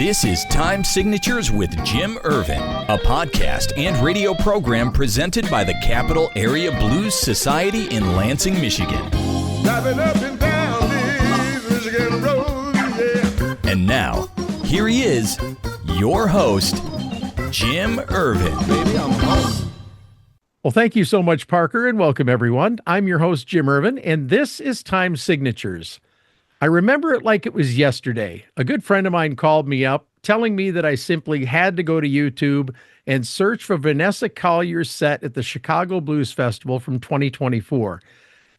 This is Time Signatures with Jim Ervin, a podcast and radio program presented by the Capital Area Blues Society in Lansing, Michigan. Driving up and down these Michigan roads, yeah. And now, here he is, your host, Jim Ervin. Baby, I'm home. Well, thank you so much, Parker, and welcome, everyone. I'm your host, Jim Ervin, and this is Time Signatures. I remember it like it was yesterday. A good friend of mine called me up, telling me that I simply had to go to YouTube and search for Vanessa Collier's set at the Chicago Blues Festival from 2024.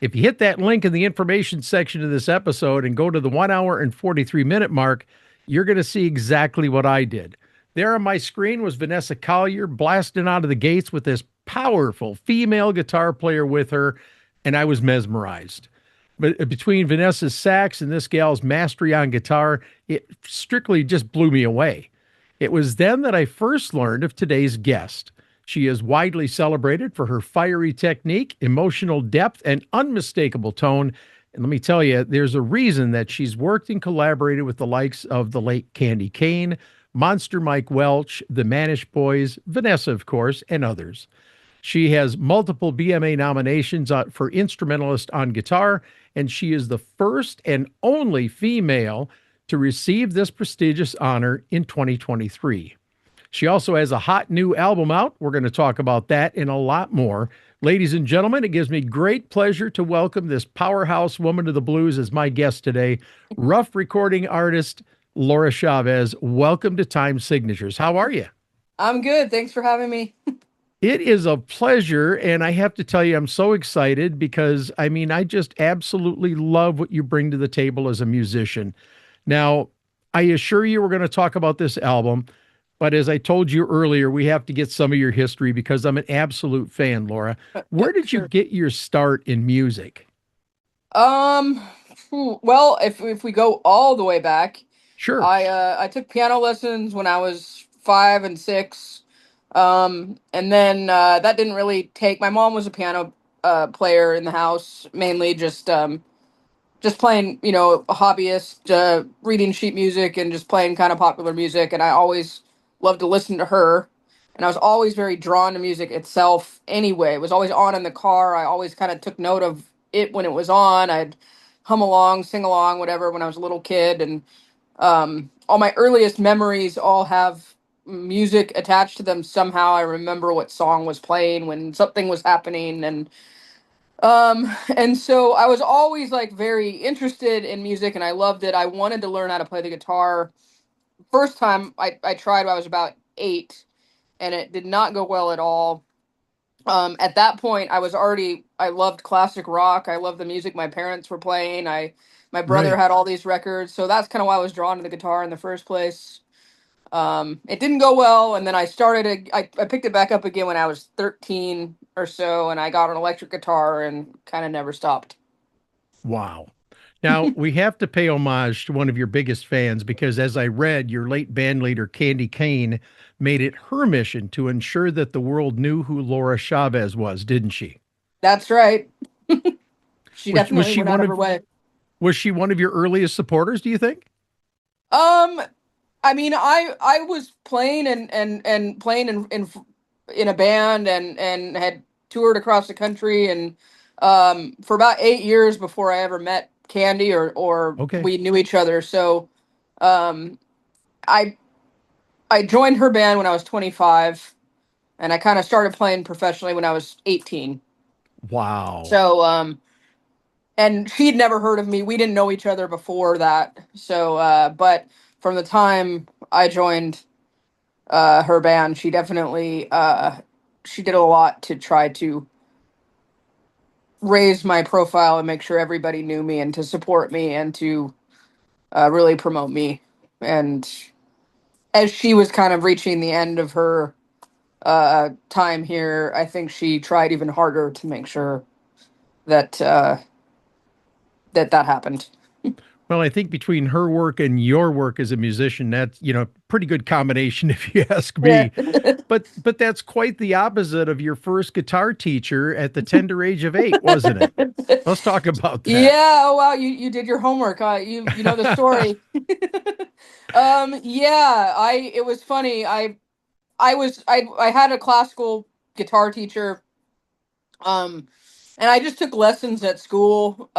If you hit that link in the information section of this episode and go to the 1 hour and 43-minute mark, you're going to see exactly what I did. There on my screen was Vanessa Collier blasting out of the gates with this powerful female guitar player with her, and I was mesmerized. But between Vanessa's sax and this gal's mastery on guitar, it strictly just blew me away. It was then that I first learned of today's guest. She is widely celebrated for her fiery technique, emotional depth, and unmistakable tone. And let me tell you, there's a reason that she's worked and collaborated with the likes of the late Candye Kane, Monster Mike Welch, the Manish Boys, Vanessa, of course, and others. She has multiple BMA nominations for instrumentalist on guitar, and she is the first and only female to receive this prestigious honor in 2023. She also has a hot new album out. We're going to talk about that and a lot more. Ladies and gentlemen, it gives me great pleasure to welcome this powerhouse woman of the blues as my guest today, rough recording artist Laura Chavez. Welcome to Time Signatures. How are you? I'm good. Thanks for having me. It is a pleasure, and I have to tell you, I'm so excited because, I just absolutely love what you bring to the table as a musician. Now, I assure you we're going to talk about this album, but as I told you earlier, we have to get some of your history because I'm an absolute fan, Laura. Where did you get your start in music? Well, if we go all the way back, Sure. I took piano lessons when I was 5 and 6. And then that didn't really take. My mom was a piano player in the house, mainly just playing, a hobbyist, reading sheet music and just playing kind of popular music. And I always loved to listen to her. And I was always very drawn to music itself anyway. It was always on in the car. I always kind of took note of it when it was on. I'd hum along, sing along, whatever, when I was a little kid. And all my earliest memories all have music attached to them somehow. I remember what song was playing when something was happening, and so I was always like very interested in music, and I loved it. I wanted to learn how to play the guitar. First time I tried when I was about 8, and it did not go well at all. At that point I loved classic rock. I loved the music my parents were playing. My brother had all these records, so that's kind of why I was drawn to the guitar in the first place. It didn't go well, and then I picked it back up again when I was 13 or so, and I got an electric guitar and kind of never stopped. Wow. Now, we have to pay homage to one of your biggest fans because, as I read, your late band leader, Candye Kane, made it her mission to ensure that the world knew who Laura Chavez was, didn't she? That's right. She definitely went out of her way. Was she one of your earliest supporters, do you think? I was playing and playing in a band and had toured across the country, and for about 8 years before I ever met Candye or Okay. We knew each other. So I joined her band when I was 25, and I kind of started playing professionally when I was 18. Wow. So and she'd never heard of me. We didn't know each other before that. So but from the time I joined her band, she definitely she did a lot to try to raise my profile and make sure everybody knew me and to support me and to really promote me. And as she was kind of reaching the end of her time here, I think she tried even harder to make sure that that happened. Well, I think between her work and your work as a musician, that's, pretty good combination if you ask Yeah. me. But that's quite the opposite of your first guitar teacher at the tender age of 8, wasn't it? Let's talk about that. Yeah. Oh wow, you did your homework. You know the story. Yeah. I It was funny. I had a classical guitar teacher. And I just took lessons at school.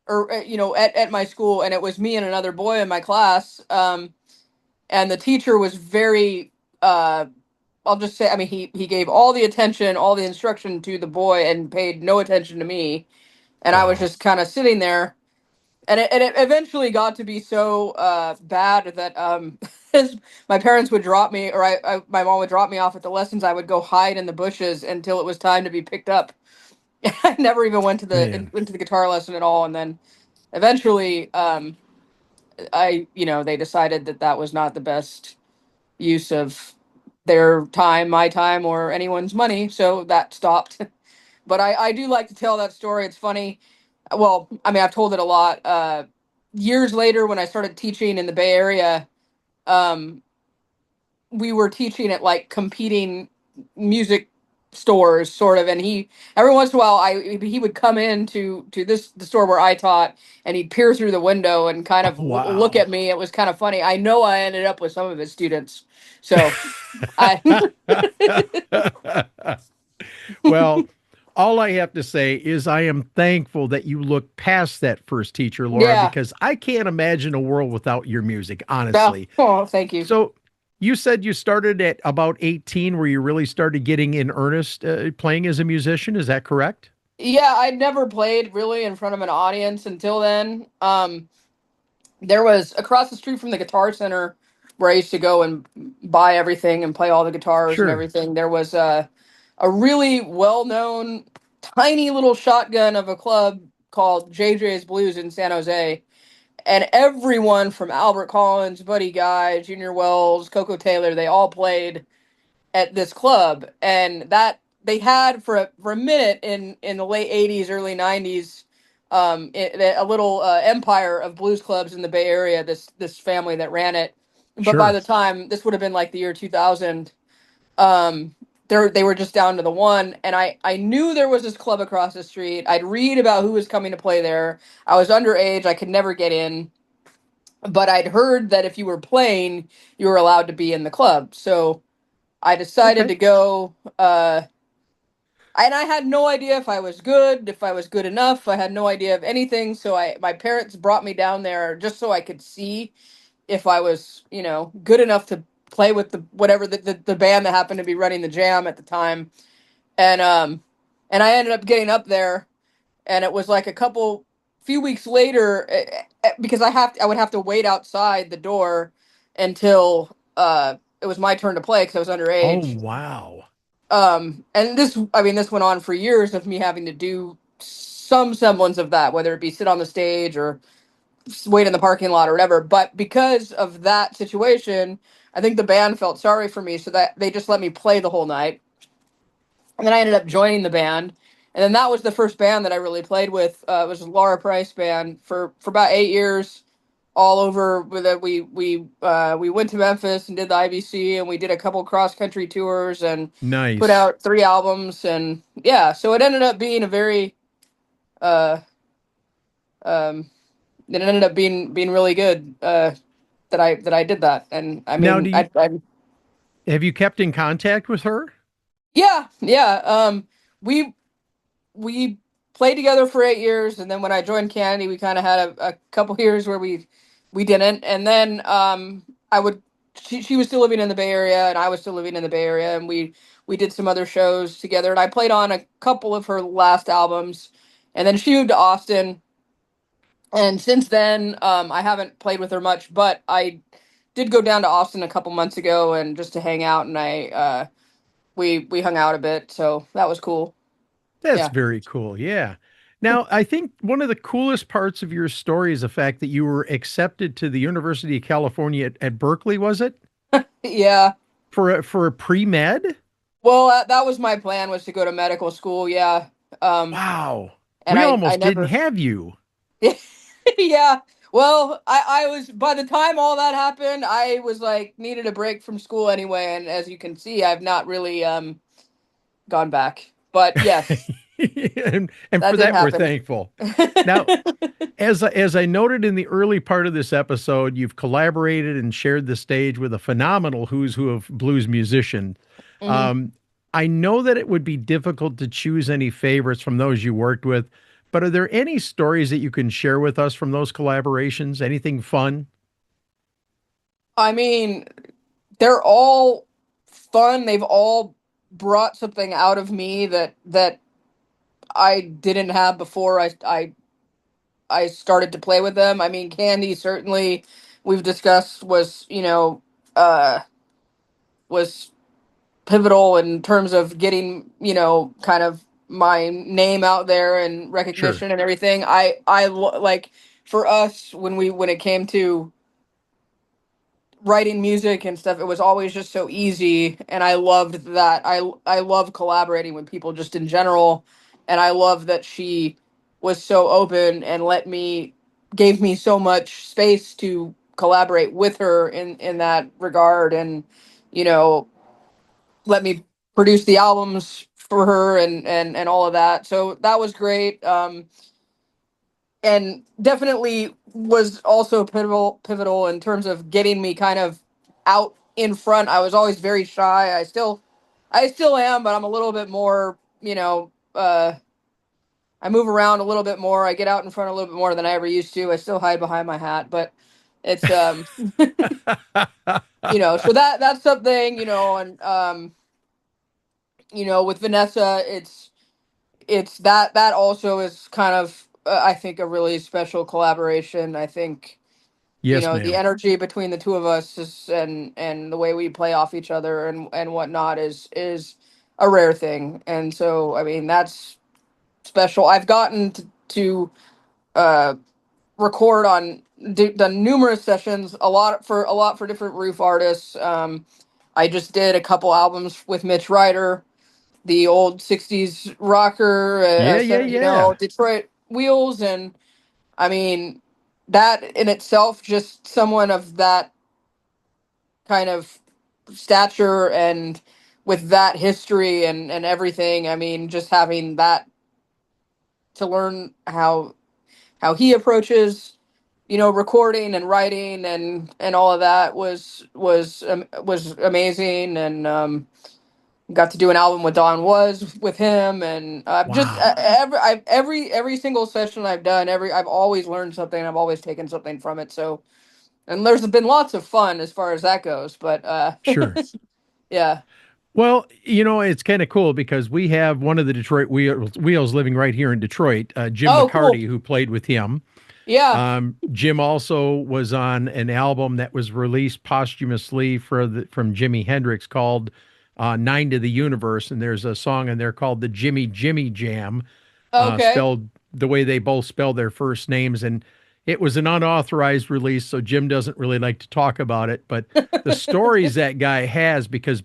Or at my school, and it was me and another boy in my class. And the teacher was very. I'll just say, I mean, he gave all the attention, all the instruction to the boy, and paid no attention to me. And I was Wow. just kind of sitting there, and it eventually got to be so bad that as my parents would drop me, or my mom would drop me off at the lessons, I would go hide in the bushes until it was time to be picked up. I never even went to Man. the guitar lesson at all, and then eventually, they decided that that was not the best use of their time, my time, or anyone's money, so that stopped. But I do like to tell that story. It's funny. Well, I mean, I've told it a lot. Years later, when I started teaching in the Bay Area, um, we were teaching at like competing music stores, sort of, and he every once in a while he would come in to the store where I taught, and he'd peer through the window and kind Oh, of look wow. at me. It was kind of funny. I know I ended up with some of his students, so I Well, all I have to say is I am thankful that you look past that first teacher, Laura, yeah. because I can't imagine a world without your music, Oh, honestly. oh, thank you. So you said you started at about 18 where you really started getting in earnest playing as a musician. Is that correct? Yeah, I'd never played really in front of an audience until then. There was across the street from the Guitar Center where I used to go and buy everything and play all the guitars and Sure. everything. There was a really well known tiny little shotgun of a club called JJ's Blues in San Jose. And everyone from Albert Collins, Buddy Guy, Junior Wells, Coco Taylor, they all played at this club. And that they had for a minute in the late 80s, early 90s, a little empire of blues clubs in the Bay Area. This family that ran it, but by Sure. the time this would have been like the year 2000, they were just down to the one. And I knew there was this club across the street. I'd read about who was coming to play there. I was underage. I could never get in, but I'd heard that if you were playing, you were allowed to be in the club. So I decided Okay. to go. And I had no idea if I was good, if I was good enough. I had no idea of anything. So my parents brought me down there just so I could see if I was, good enough to play with the whatever the band that happened to be running the jam at the time. And I ended up getting up there, and it was like few weeks later, because I would have to wait outside the door until it was my turn to play because I was Oh, underage. wow. And this went on for years of me having to do some semblance of that, whether it be sit on the stage or wait in the parking lot or whatever. But because of that situation, I think the band felt sorry for me, so that they just let me play the whole night. And then I ended up joining the band, and then that was the first band that I really played with. It was Laura Price band for about 8 years, all over. With it, we went to Memphis and did the IBC, and we did a couple cross country tours and put Nice. out 3 albums, and yeah, so it ended up being a very uh um it ended up being really good that I did that. And I Now, mean, have you kept in contact with her? yeah, yeah. We we played together for 8 years, and then when I joined Candye, we kind of had a couple years where we didn't, and then I would she was still living in the Bay Area, and I was still living in the Bay Area, and we did some other shows together, and I played on a couple of her last albums, and then she moved to Austin, and since then I haven't played with her much, but I did go down to Austin a couple months ago and just to hang out, and we hung out a bit, so that was cool. That's Yeah. very cool. Yeah. Now, I think one of the coolest parts of your story is the fact that you were accepted to the University of California at Berkeley, was it? Yeah. For a pre-med? Well, that was my plan, was to go to medical school. Yeah. Um, Wow. and We I almost didn't never, have you. yeah. Well, I was, by the time all that happened, I was like needed a break from school anyway, and as you can see, I've not really gone back. But yes, and that for did that, we're happen. thankful. Now, as I noted in the early part of this episode, you've collaborated and shared the stage with a phenomenal who's who of blues musician. Hmm. Um, I know that it would be difficult to choose any favorites from those you worked with, but are there any stories that you can share with us from those collaborations? Anything fun? I mean, they're all fun. They've all brought something out of me that I didn't have before I started to play with them. I mean, Candye certainly we've discussed was, uh was pivotal in terms of getting, kind of my name out there and Sure, recognition and everything. Like for us when it came to writing music and stuff, it was always just so easy, and I loved that. I love collaborating with people just in general, and I love that she was so open and gave me so much space to collaborate with her in that regard, and you know let me produce the albums for her and all of that. So that was great. And definitely was also pivotal in terms of getting me kind of out in front. I was always very shy. I still am, but I'm a little bit more, I move around a little bit more. I get out in front a little bit more than I ever used to. I still hide behind my hat, but it's so that's something, and with Vanessa, it's that also is kind of I think a really special collaboration. I think yes, the ma'am. energy between the two of us and the way we play off each other and whatnot is a rare thing. And so I mean that's special. I've gotten to uh, record on done numerous sessions, a lot for different roof artists. I just did a couple albums with Mitch Ryder, the old '60s rocker, Yeah, yeah, yeah. Detroit Wheels, and I mean that in itself, just someone of that kind of stature and with that history and everything. I mean, just having that to learn how he approaches, recording and writing and all of that was amazing, and got to do an album with Don Was with him, and just Wow. every single session I've done, I've always learned something. I've always taken something from it. So, and there's been lots of fun as far as that goes. But Sure. yeah. Well, it's kind of cool because we have one of the Detroit Wheels living right here in Detroit, Jim Oh, cool. McCarty, who played with him. Yeah. Jim also was on an album that was released posthumously from Jimi Hendrix called Nine to the Universe. And there's a song in there called the Jimmy Jimmy Jam, Okay. spelled the way they both spell their first names. And it was an unauthorized release, so Jim doesn't really like to talk about it. But the stories that guy has, because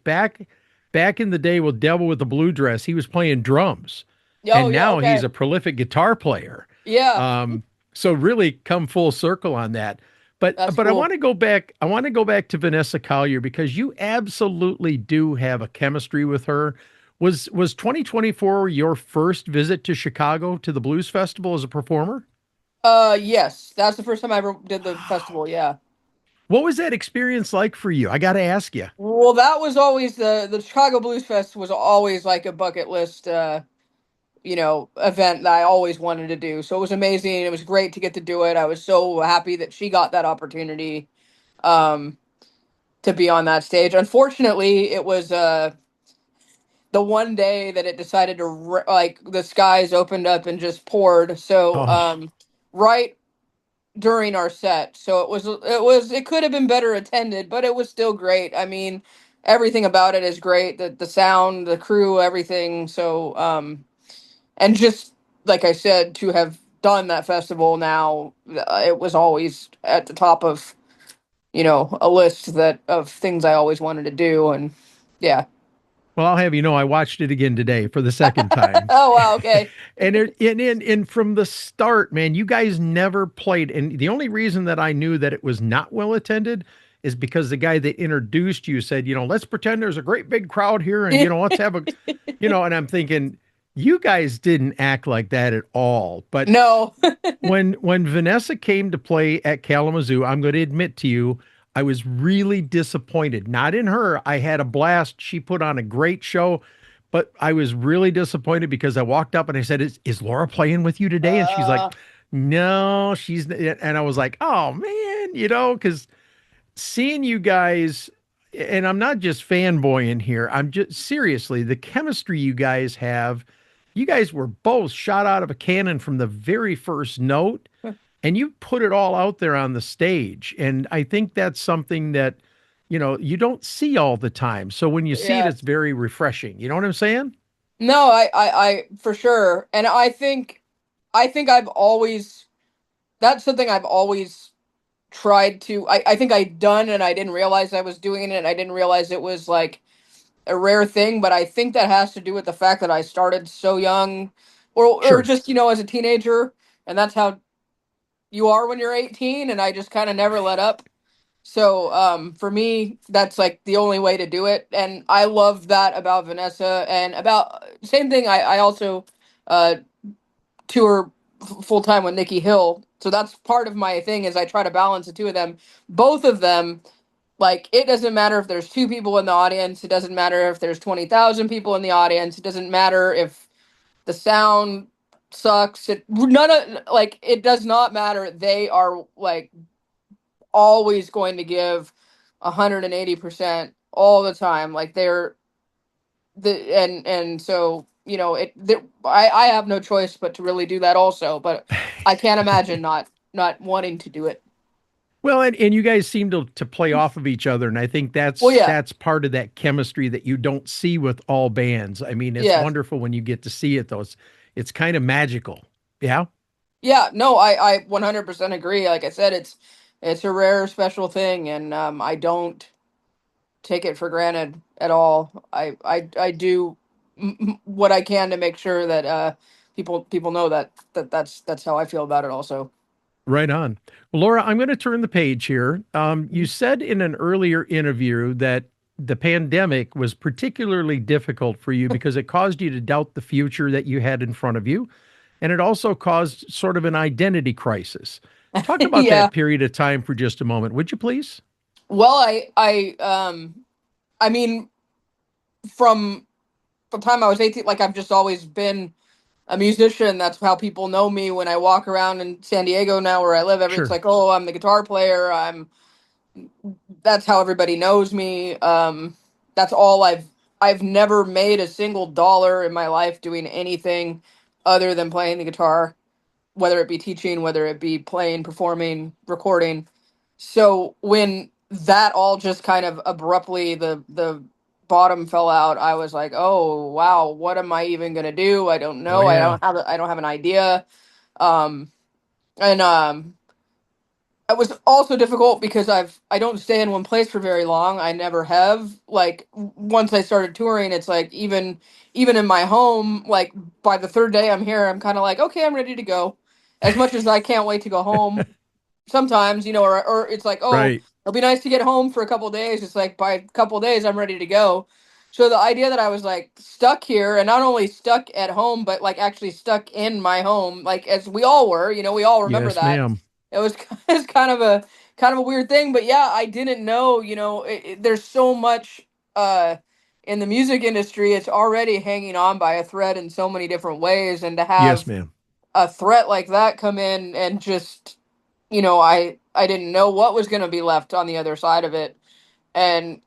back in the day with Devil with the Blue Dress, he was playing drums, Oh, and yeah. now he's Okay. a prolific guitar player. Yeah. Um, so really come full circle on that. That's But I want cool. to go back. I want to go back to Vanessa Collier because you absolutely do have a chemistry with her. Was 2024 your first visit to Chicago to the Blues Festival as a performer? Yes, that's the first time I ever did the festival. Yeah. What was that experience like for you? I got to ask you. Well, that was always the Chicago Blues Fest was always like a bucket list, event that I always wanted to do. So it was amazing. It was great to get to do it. I was so happy that she got that opportunity, um, to be on that stage. Unfortunately, it was the one day that it decided to like the skies opened up and just poured. So Oh, right during our set. So it could have been better attended, but it was still great. I mean, everything about it is great. The sound, the crew, everything. So and just like I said, to have done that festival now, it was always at the top of, a list that of things I always wanted to do, and yeah. Well, I'll have you know, I watched it again today for the second time. Oh wow, okay. And from the start, man, you guys never played. And the only reason that I knew that it was not well attended is because the guy that introduced you said, let's pretend there's a great big crowd here and, let's have and I'm thinking, you guys didn't act like that at all. But No. when Vanessa came to play at Kalamazoo, I'm going to admit to you, I was really disappointed. Not in her. I had a blast. She put on a great show, but I was really disappointed because I walked up and I said, "Is Laura playing with you today?" And she's like, Uh, "No, she's." And I was like, "Oh man," because seeing you guys, and I'm not just fanboying here. I'm just seriously the chemistry you guys have. You guys were both shot out of a cannon from the very first note and you put it all out there on the stage. And I think that's something that, you don't see all the time. So when you see it, yeah. it's very refreshing. You know what I'm saying? No, I for sure. And I think I've always that's something I've always tried to I think I'd done and I didn't realize I was doing it and I didn't realize it was like a rare thing, but I think that has to do with the fact that I started so young or Sure. just, as a teenager, and that's how you are when you're 18, and I just kind of never let up. So for me, that's like the only way to do it, and I love that about Vanessa and about same thing. I also uh, tour full time with Nikki Hill, so that's part of my thing is I try to balance the two of them. Both of them, like it doesn't matter if there's two people in the audience. It doesn't matter if there's 20,000 people in the audience. It doesn't matter if the sound sucks. It does not matter. They are like always going to give 180% all the time. Like they're and so I have no choice but to really do that also. But I can't imagine not wanting to do it. Well, and you guys seem to play off of each other, and I think Well, that's yeah, that's part of that chemistry that you don't see with all bands. I mean, it's yeah, wonderful when you get to see it, though. It's kind of magical. Yeah. yeah. No, I 100% agree. Like I said, it's a rare, special thing, and I don't take it for granted at all. I do what I can to make sure that people know that's how I feel about it also. Right on. Well, Laura, I'm going to turn the page here. You said in an earlier interview that the pandemic was particularly difficult for you because it caused you to doubt the future that you had in front of you. And it also caused sort of an identity crisis. Talk about Yeah. that period of time for just a moment, would you please? Well, I mean, from the time I was 18, like I've just always been a musician. That's how people know me when I walk around in San Diego now where I live. Everyone's Sure. like, "Oh, I'm the guitar player." That's how everybody knows me. That's all I've never made a single dollar in my life doing anything other than playing the guitar, whether it be teaching, whether it be playing, performing, recording. So when that all just kind of abruptly the bottom fell out, I was like, "Oh, wow, what am I even going to do? I don't Oh, know. yeah. I don't have an idea." Um and it was also difficult because I don't stay in one place for very long. I never have. Like once I started touring, it's like even in my home, like by the third day I'm here, I'm kind of like, okay, I'm ready to go. As much as I can't wait to go home, sometimes or it's like, oh, Right. it'll be nice to get home for a couple days. It's like by a couple days I'm ready to go. So the idea that I was like stuck here and not only stuck at home, but like actually stuck in my home, like as we all were, we all remember Yes, that ma'am. it was it's kind of a weird thing, but yeah, I didn't know. There's so much uh, in the music industry. It's already hanging on by a thread in so many different ways, and to Yes, have ma'am. a threat like that come in and just I didn't know what was going to be left on the other side of it, and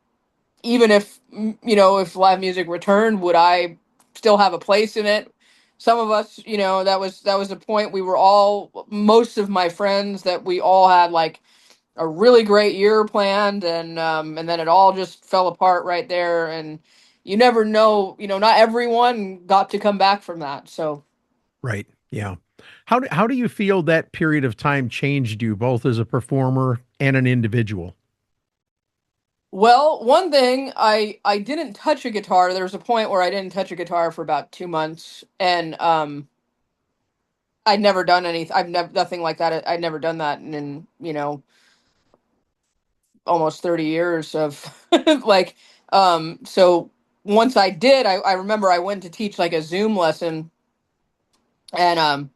even if if live music returned, would I still have a place in it? Some of us, that was the point. We were all most of my friends that we all had like a really great year planned, and then it all just fell apart right there. And you never know, not everyone got to come back from that. So Right. Yeah. How do you feel that period of time changed you both as a performer and an individual? Well, one thing, I didn't touch a guitar. There was a point where I didn't touch a guitar for about 2 months, and I'd never done anything. I've never nothing like that. I'd never done that in almost 30 years of like so once I did, I remember I went to teach like a Zoom lesson, and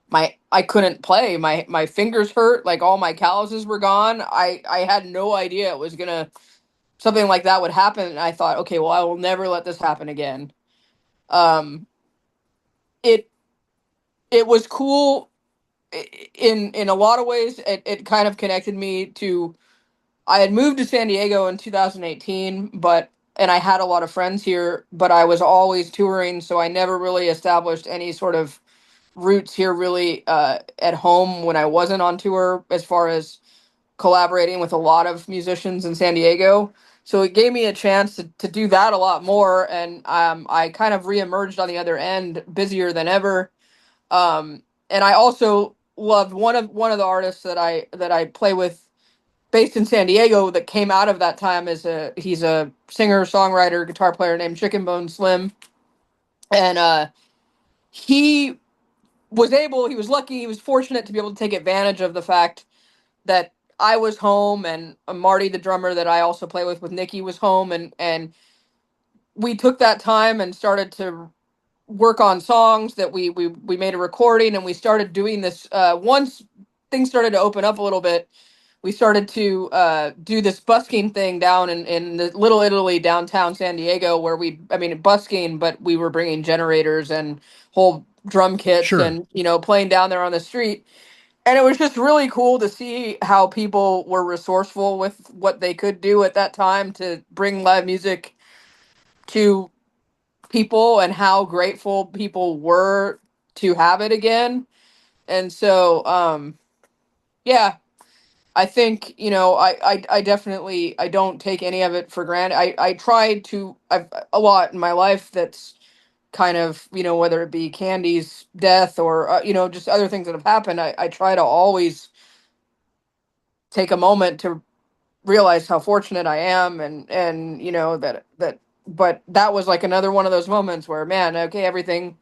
my I couldn't play. My fingers hurt, like all my calluses were gone. I had no idea it was gonna something like that would happen, and I thought, okay, well, I will never let this happen again. Um it it was cool in a lot of ways. It kind of connected me to I had moved to San Diego in 2018, but and I had a lot of friends here, but I was always touring, so I never really established any sort of roots here really at home when I wasn't on tour as far as collaborating with a lot of musicians in San Diego. So it gave me a chance to do that a lot more, and I kind of reemerged on the other end, busier than ever. And I also loved one of the artists that I play with based in San Diego that came out of that time as he's a singer, songwriter, guitar player named Chicken Bone Slim. And he he was lucky, he was fortunate to be able to take advantage of the fact that I was home, and Marty, the drummer that I also play with Nikki, was home, and we took that time and started to work on songs that we made a recording, and we started doing this once things started to open up a little bit. We started to do this busking thing down in the Little Italy downtown San Diego, where I mean, busking, but we were bringing generators and whole drum kits Sure. and, playing down there on the street. And it was just really cool to see how people were resourceful with what they could do at that time to bring live music to people, and how grateful people were to have it again. And so, yeah, I think, I definitely, I don't take any of it for granted. I tried to, I've a lot in my life that's kind of, whether it be Candy's death or, just other things that have happened. I try to always take a moment to realize how fortunate I am, and, but that was like another one of those moments where, man, okay, everything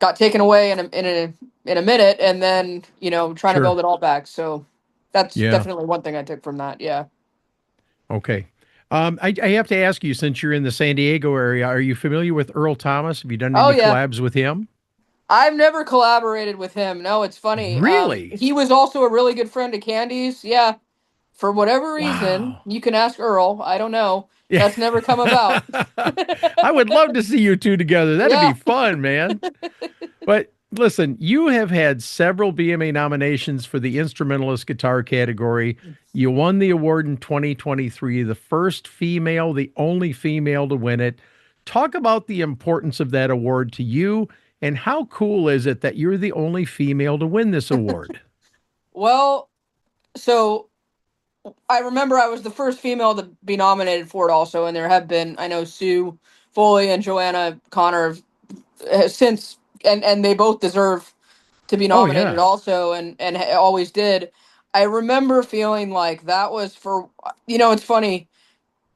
got taken away in a minute, and then, trying to Sure. build it all back. So that's Yeah. definitely one thing I took from that. Yeah. Okay. I have to ask you, since you're in the San Diego area, are you familiar with Earl Thomas? Have you done Oh any yeah. collabs with him? I've never collaborated with him. No, it's funny. Really? He was also a really good friend of Candy's. Yeah. For whatever reason, Wow. you can ask Earl. I don't know. Yeah. That's never come about. I would love to see you two together. That'd be Yeah. fun, man. But listen, you have had several BMA nominations for the instrumentalist guitar category. You won the award in 2023, the first female, the only female to win it. Talk about the importance of that award to you, and how cool is it that you're the only female to win this award? Well, so I remember I was the first female to be nominated for it also, and there have been, I know, Sue Foley and Joanna Connor since, and they both deserve to be Oh, nominated yeah. also, and always did. I remember feeling like that was for, it's funny.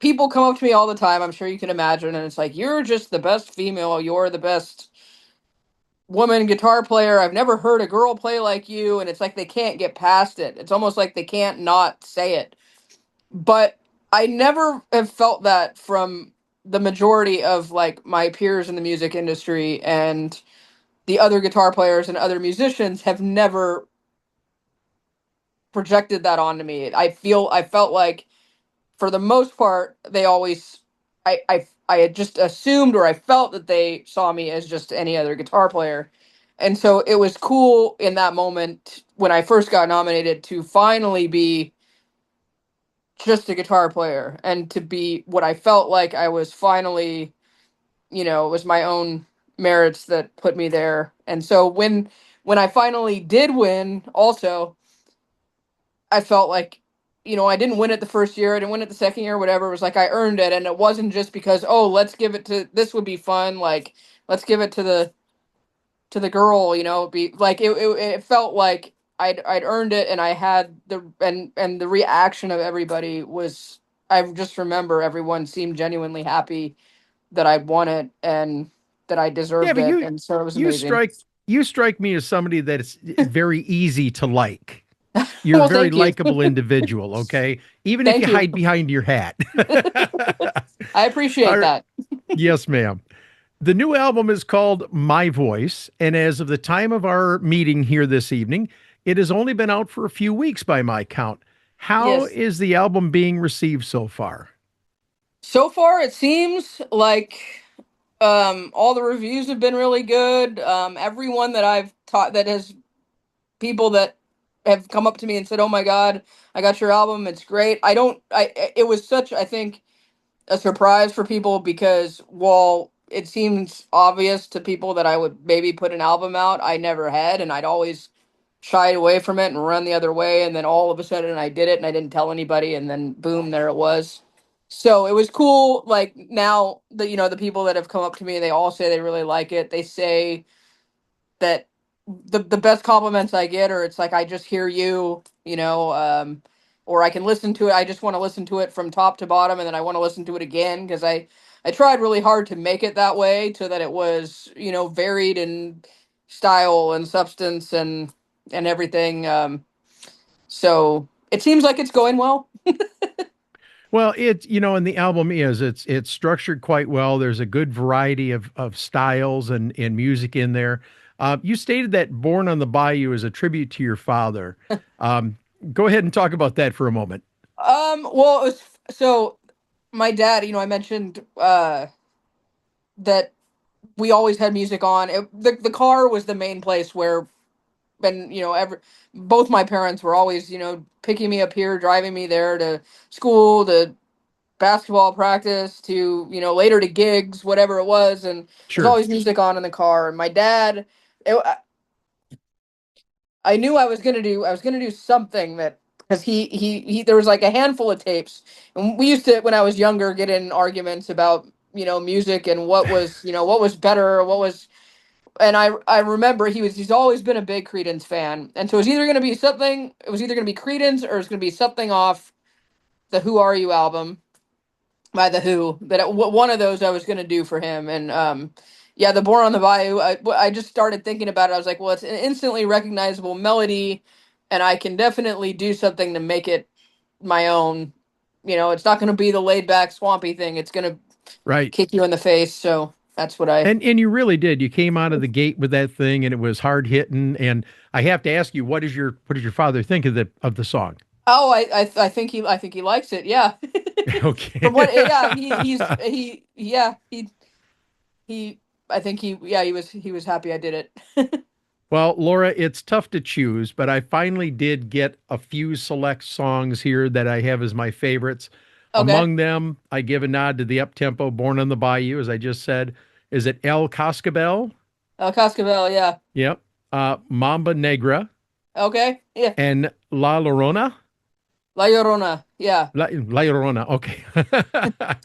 People come up to me all the time, I'm sure you can imagine, and it's like, you're just the best female, you're the best woman guitar player. I've never heard a girl play like you, and it's like they can't get past it. It's almost like they can't not say it. But I never have felt that from the majority of like my peers in the music industry, and the other guitar players and other musicians have never projected that onto me. I felt like for the most part they always I had just assumed, or I felt that they saw me as just any other guitar player. And so it was cool in that moment when I first got nominated to finally be just a guitar player, and to be what I felt like I was finally, it was my own merits that put me there. And so when I finally did win also, I felt like, I didn't win it the first year, I didn't win it the second year, whatever. It was like I earned it, and it wasn't just because, oh, let's give it to, this would be fun, like let's give it to the girl, be like it felt like I'd earned it, and I had the and the reaction of everybody was I just remember everyone seemed genuinely happy that I won it and that I Yeah, deserved but it, and so it was you amazing. strike you strike me as somebody that's very easy to like. You're a Well, very thank you. likable individual, okay? Even if you Thank you. hide behind your hat. I appreciate All right. that. Yes, ma'am. The new album is called My Voice, and as of the time of our meeting here this evening, it has only been out for a few weeks by my count. How Yes. is the album being received so far? So far, it seems like all the reviews have been really good. Everyone that I've taught that has people that have come up to me and said, "Oh my God, I got your album. It's great." I don't. It was such, I think, a surprise for people because while it seems obvious to people that I would maybe put an album out, I never had, and I'd always shied away from it and run the other way. And then all of a sudden, I did it, and I didn't tell anybody, and then boom, there it was. So it was cool. Like now, the people that have come up to me, they all say they really like it. They say that the best compliments I get are it's like I just hear you, or I can listen to it. I just want to listen to it from top to bottom, and then I want to listen to it again because I tried really hard to make it that way so that it was varied in style and substance and everything. So it seems like it's going well. Well, and the album it's structured quite well. There's a good variety of styles and music in there. You stated that Born on the Bayou is a tribute to your father. Um, Go ahead and talk about that for a moment. Well, so my dad, I mentioned that we always had music on. The car was the main place where, and both my parents were always picking me up here, driving me there to school, to basketball practice, to later to gigs, whatever it was, and there's Sure. always music on in the car. And my dad, I knew I was gonna do something that because he there was like a handful of tapes, and we used to when I was younger get in arguments about music and what was better or what was. And I remember he's always been a big Creedence fan, and so it was either gonna be something. It was either gonna be Creedence or it's gonna be something off the Who Are You album by the Who. One of those I was gonna do for him, and yeah, the Born on the Bayou. I just started thinking about it. I was like, well, it's an instantly recognizable melody, and I can definitely do something to make it my own. It's not gonna be the laid back swampy thing. It's gonna Right. kick you in the face. So that's what I. And you really did. You came out of the gate with that thing and it was hard hitting. And I have to ask you, what does your father think of the song? Oh, I think he likes it. Yeah. Okay. From what? Yeah, he. I think he was happy I did it. Well, Laura, it's tough to choose, but I finally did get a few select songs here that I have as my favorites. Okay. Among them, I give a nod to the up-tempo Born on the Bayou, as I just said. Is it El Cascabel? Cascabel. Yeah. Yep. Mamba Negra Okay. Yeah. and La Llorona. La Llorona. Yeah. La Llorona. Okay.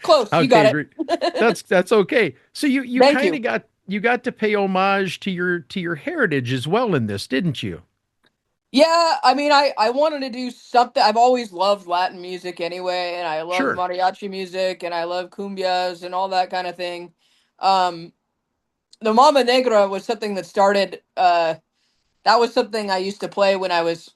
Close. You got Okay, it. great. That's okay. So you Thank kind of you. got to pay homage to your heritage as well in this, didn't you? Yeah, I mean, I wanted to do something. I've always loved Latin music anyway, and I love Sure. mariachi music, and I love cumbias and all that kind of thing. Um, the Mama Negra was something that started. That was something I used to play when I was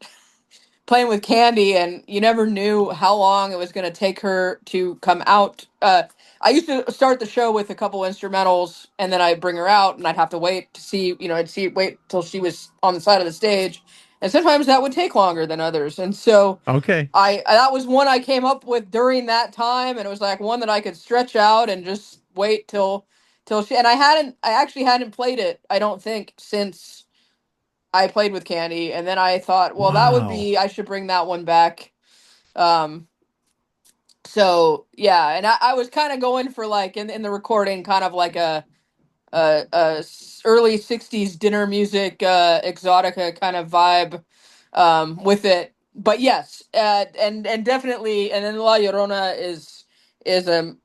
playing with Candye, and you never knew how long it was going to take her to come out. I used to start the show with a couple instrumentals, and then I'd bring her out, and I'd have to wait to see, wait till she was on the side of the stage, and sometimes that would take longer than others. And so Okay. I that was one I came up with during that time, and it was like one that I could stretch out and just wait till she. And I actually hadn't played it, I don't think, since I played with Candye, and then I thought, well, Wow. I should bring that one back. Um, so yeah, and I was kind of going for like in the recording, kind of like a early '60s dinner music, exotica kind of vibe, with it. But yes, and definitely, and then La Llorona is a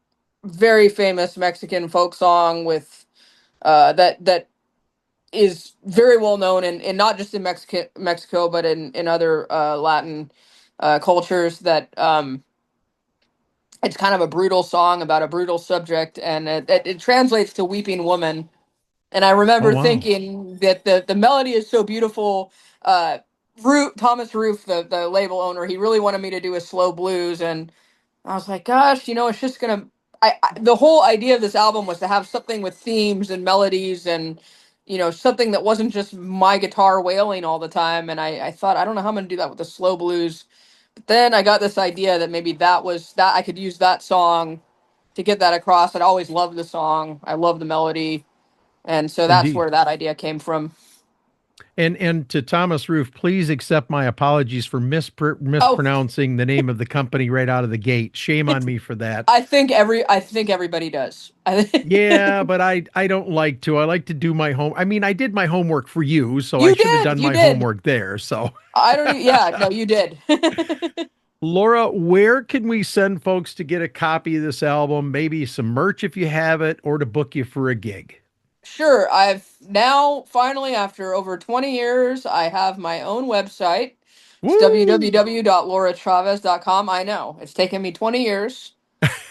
very famous Mexican folk song with that is very well known in not just in Mexico, but in other Latin cultures. That it's kind of a brutal song about a brutal subject, and it translates to weeping woman. And I Oh, remember wow. thinking that the melody is so beautiful. Thomas Roof, the label owner, he really wanted me to do a slow blues, and I was like, gosh, it's just gonna. The whole idea of this album was to have something with themes and melodies, and something that wasn't just my guitar wailing all the time. And I thought, I don't know how I'm gonna do that with the slow blues. But then I got this idea that maybe that I could use that song to get that across. I'd always loved the song. I love the melody, and so that's Indeed. where that idea came from. And to Thomas Roof, please accept my apologies for Oh, mispronouncing the name of the company right out of the gate. Shame on it's. me for that. I think everybody does. Yeah, but I don't like to. I like to do my home. I mean, I did my homework for you, so I You should have did. done You my did. homework there. So, I don't. Yeah. No, you did. Laura, where can we send folks to get a copy of this album? Maybe some merch if you have it, or to book you for a gig. Sure. I've now finally, after over 20 years, I have my own website. It's Woo! www.laurachavez.com. I know it's taken me 20 years.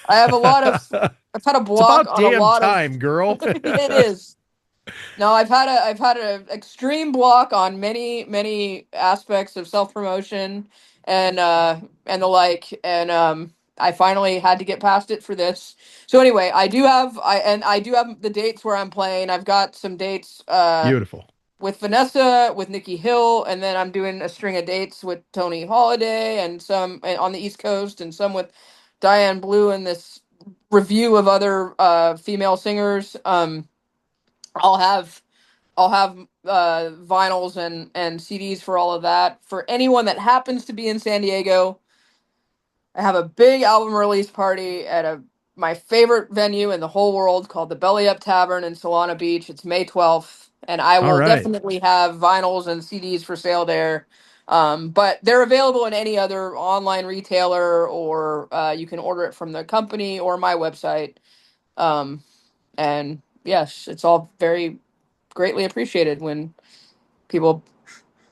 I have a lot of. I've had a It's blog about on a damn lot of. time, girl. It is. No, I've had a extreme block on many aspects of self promotion and the like, and I finally had to get past it for this. So anyway, I do have the dates where I'm playing. I've got some dates Beautiful. with Vanessa, with Nikki Hill, and then I'm doing a string of dates with Tony Holiday and some on the East Coast, and some with Diane Blue, and this review of other female singers. I'll have I'll have vinyls and CDs for all of that. For anyone that happens to be in San Diego, I have a big album release party at my favorite venue in the whole world called the Belly Up Tavern in Solana Beach. It's May 12th, and I All will right. definitely have vinyls and CDs for sale there. But they're available in any other online retailer, or you can order it from the company or my website. Um, and yes, it's all very greatly appreciated when people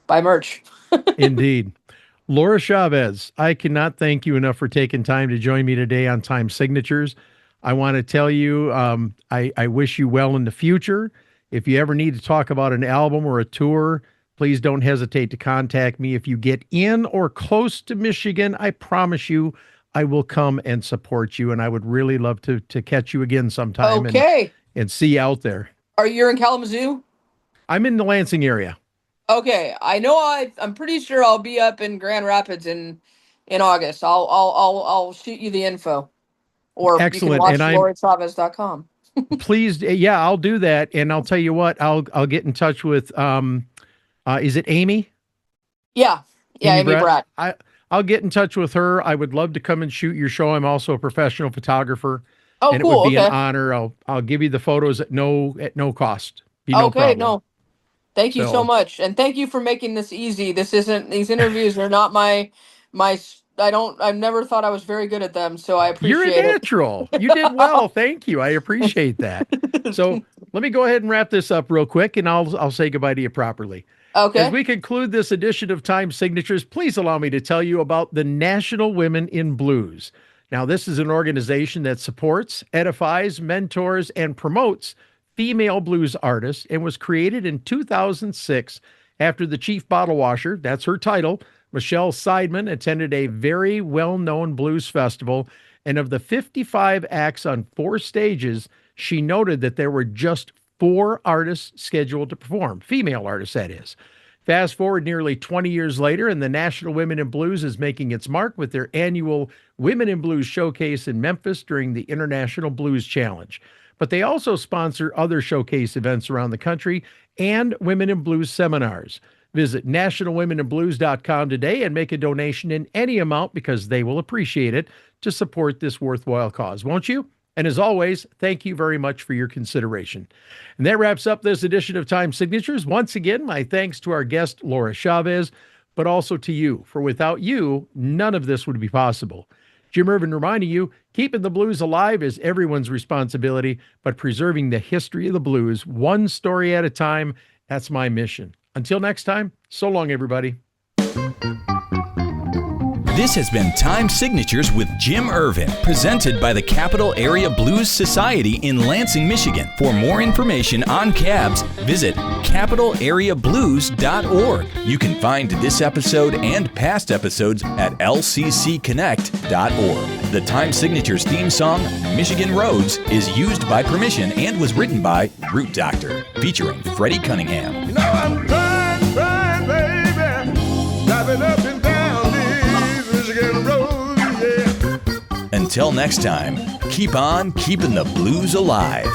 buy merch. Indeed. Laura Chavez, I cannot thank you enough for taking time to join me today on Time Signatures. I want to tell you, I wish you well in the future. If you ever need to talk about an album or a tour, please don't hesitate to contact me. If you get in or close to Michigan, I promise you I will come and support you. And I would really love to catch you again sometime Okay. and see you out there. Are you in Kalamazoo? I'm in the Lansing area. Okay. I know I'm pretty sure I'll be up in Grand Rapids in August. I'll shoot you the info. Or you can Excellent. And watch I'm laurachavez.com. pleased. Yeah, I'll do that. And I'll tell you what, I'll get in touch with is it Amy? Yeah. Yeah, Amy Amy Brett? Bratt. I'll get in touch with her. I would love to come and shoot your show. I'm also a professional photographer, Oh, and it would cool. be an Okay. honor. I'll give you the photos at no cost. Be no Okay, problem. no. Thank you so So much. And thank you for making this easy. These interviews are not I've never thought I was very good at them, so I you're a appreciate it. natural. You did well. Thank you. I appreciate that. So let me go ahead and wrap this up real quick, and I'll say goodbye to you properly. As Okay. we conclude this edition of Time Signatures, please allow me to tell you about the National Women in Blues. Now, this is an organization that supports, edifies, mentors, and promotes female blues artists and was created in 2006 after the chief bottle washer, that's her title, Michelle Seidman, attended a very well-known blues festival. And of the 55 acts on 4 stages, she noted that there were just 4 artists scheduled to perform, female artists, that is. Fast forward nearly 20 years later, and the National Women in Blues is making its mark with their annual Women in Blues showcase in Memphis during the International Blues Challenge. But they also sponsor other showcase events around the country and Women in Blues seminars. Visit nationalwomeninblues.com today and make a donation in any amount because they will appreciate it to support this worthwhile cause, won't you? And as always, thank you very much for your consideration. And that wraps up this edition of Time Signatures. Once again, my thanks to our guest, Laura Chavez, but also to you, for without you, none of this would be possible. Jim Ervin reminding you, keeping the blues alive is everyone's responsibility, but preserving the history of the blues, one story at a time, that's my mission. Until next time, so long, everybody. This has been Time Signatures with Jim Ervin, presented by the Capital Area Blues Society in Lansing, Michigan. For more information on cabs, visit capitalareablues.org. You can find this episode and past episodes at lccconnect.org. The Time Signatures theme song, Michigan Roads, is used by permission and was written by Root Doctor, featuring Freddie Cunningham. You know I'm trying, baby, driving up and down these Michigan roads, yeah. Until next time, keep on keeping the blues alive.